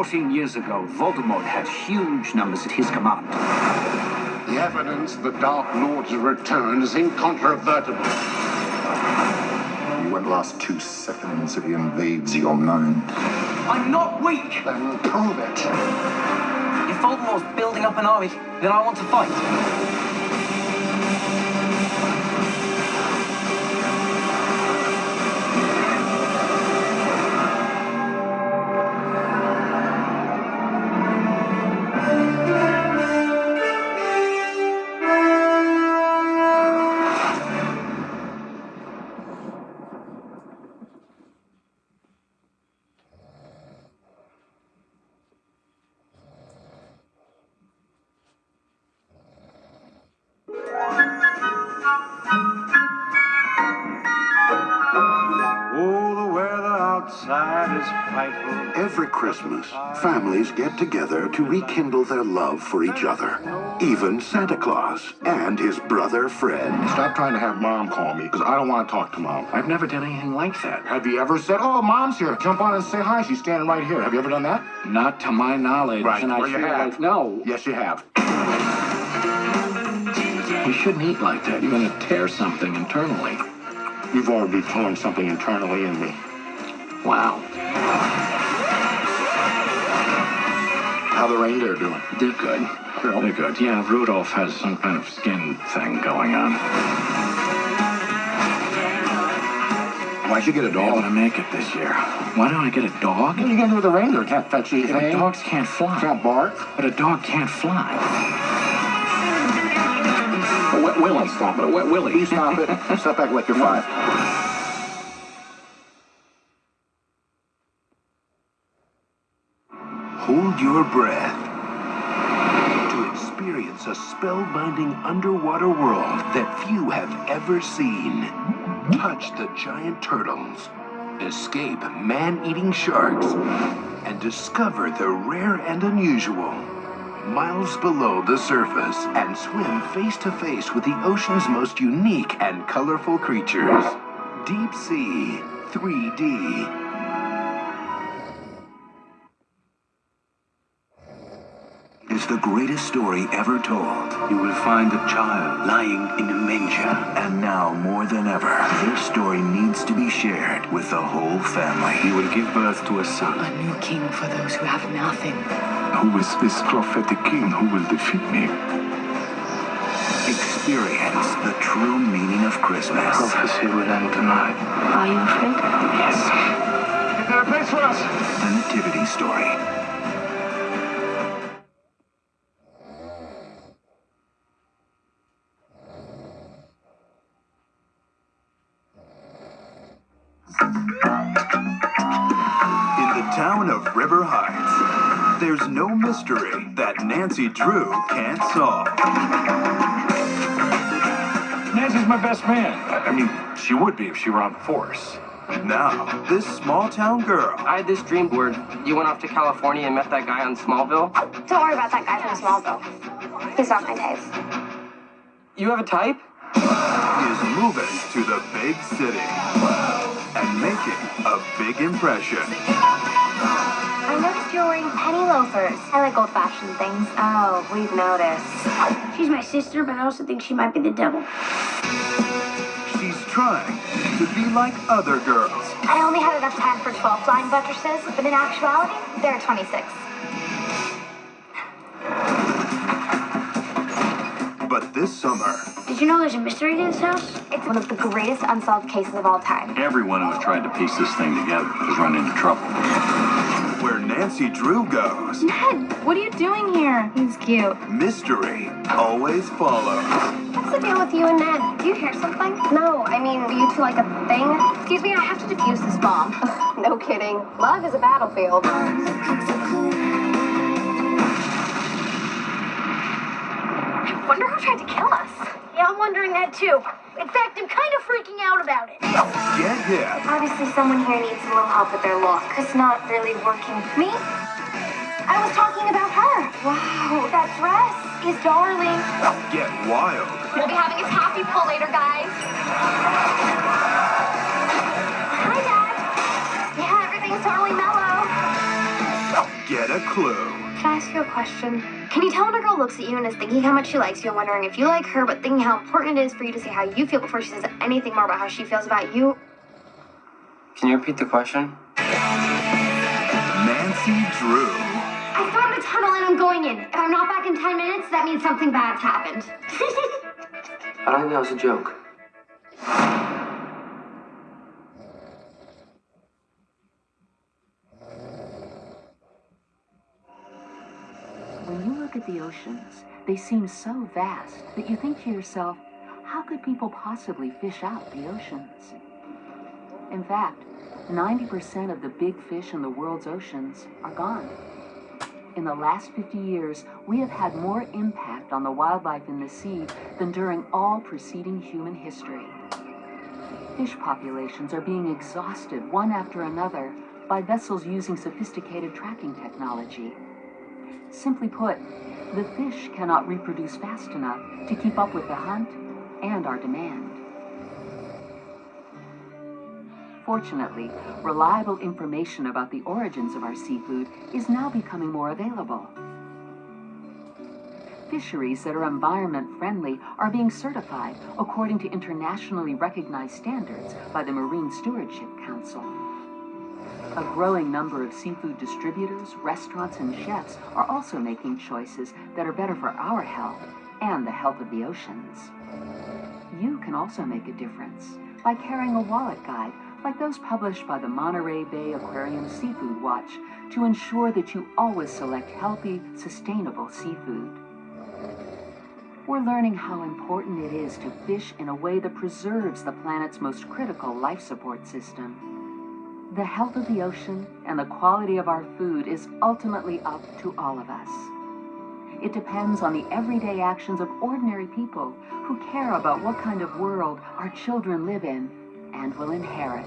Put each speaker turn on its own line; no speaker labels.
14 years ago, Voldemort had huge numbers at his command.
The evidence the Dark Lord's return is incontrovertible.
You won't last 2 seconds if he invades your mind.
I'm not weak!
Then prove it.
If Voldemort's building up an army, then I want to fight.
Every Christmas, families get together to rekindle their love for each other. Even Santa Claus and his brother Fred.
Stop trying to have Mom call me, because I don't want to talk to Mom.
I've never done anything like that.
Have you ever said, oh, Mom's here, jump on and say hi, she's standing right here. Have you ever done that?
Not to my knowledge.
Right,
and
well,
I
you
feel
have.
like, no.
Yes, you have.
You shouldn't eat like that. You're going to tear something internally.
You've already torn something internally in me.
Wow.
How the reindeer doing?
They're good. They're good. Yeah, Rudolph has some kind of skin thing going on.
Why'd you get a
I'm
dog?
going to make it this year. Why don't I get a dog?
What are you going to do with a reindeer? Can't fetch
Yeah, but
anything.
dogs can't fly.
Can't bark.
But a dog can't fly. Willie, stop it. Willie.
You stop it. Step back like you're 5.
Hold your breath to experience a spellbinding underwater world that few have ever seen. Touch the giant turtles, escape man-eating sharks, and discover the rare and unusual. Miles below the surface and swim face to face with the ocean's most unique and colorful creatures. Deep Sea 3D. Is the greatest story ever told. You will find a child lying in a manger. And now, more than ever, this story needs to be shared with the whole family. You will give birth to a son.
A new king for those who have nothing.
Who is this prophetic king who will defeat me?
Experience the true meaning of Christmas.
Prophecy will end tonight.
Are you afraid?
Yes.
Is there a place for us?
The Nativity Story.
In the town of River Heights, there's no mystery that Nancy Drew can't solve.
Nancy's my best man. I mean, she would be if she were on the force.
Now, this small-town girl
I had this dream where you went off to California and met that guy on Smallville.
Don't worry about that guy from Smallville. He's not my type.
You have a type?
is moving to the big city and making a big impression.
I noticed you're wearing penny loafers. I like old-fashioned things. Oh, we've noticed.
She's my sister, but I also think she might be the devil.
She's trying to be like other girls.
I only had enough time for 12 flying buttresses, but in actuality, there are 26.
But this summer...
Did you know there's a mystery to this house?
It's one of the greatest unsolved cases of all time.
Everyone who has tried to piece this thing together has run into trouble.
Where Nancy Drew goes...
Ned, what are you doing here? He's cute.
Mystery always follows.
What's the deal with you and Ned? Do you hear something? No, I mean, are you two like a thing? Excuse me, I have to defuse this bomb. No kidding. Love is a battlefield. I wonder who tried to kill us.
Yeah, I'm wondering that too. In fact, I'm kind of freaking out about it.
Get hip.
Obviously, someone here needs a little help with their look. It's not really working. Me? I was talking about her. Wow, that dress is darling.
Get wild.
We'll be having a taffy pull later, guys. Hi, Dad. Yeah, everything's totally mellow.
get a clue.
Can I ask you a question? Can you tell when a girl looks at you and is thinking how much she likes you and wondering if you like her, but thinking how important it is for you to say how you feel before she says anything more about how she feels about you?
Can you repeat the question?
Nancy Drew.
I found a tunnel and I'm going in. If I'm not back in 10 minutes, that means something bad's happened.
I don't think that was a joke.
When you look at the oceans, they seem so vast that you think to yourself, how could people possibly fish out the oceans? In fact, 90% of the big fish in the world's oceans are gone. In the last 50 years, we have had more impact on the wildlife in the sea than during all preceding human history. Fish populations are being exhausted one after another by vessels using sophisticated tracking technology. Simply put, the fish cannot reproduce fast enough to keep up with the hunt and our demand. Fortunately, reliable information about the origins of our seafood is now becoming more available. Fisheries that are environment-friendly are being certified according to internationally recognized standards by the Marine Stewardship Council. A growing number of seafood distributors, restaurants, and chefs are also making choices that are better for our health and the health of the oceans. You can also make a difference by carrying a wallet guide like those published by the Monterey Bay Aquarium Seafood Watch to ensure that you always select healthy, sustainable seafood. We're learning how important it is to fish in a way that preserves the planet's most critical life support system. The health of the ocean and the quality of our food is ultimately up to all of us. It depends on the everyday actions of ordinary people who care about what kind of world our children live in and will inherit.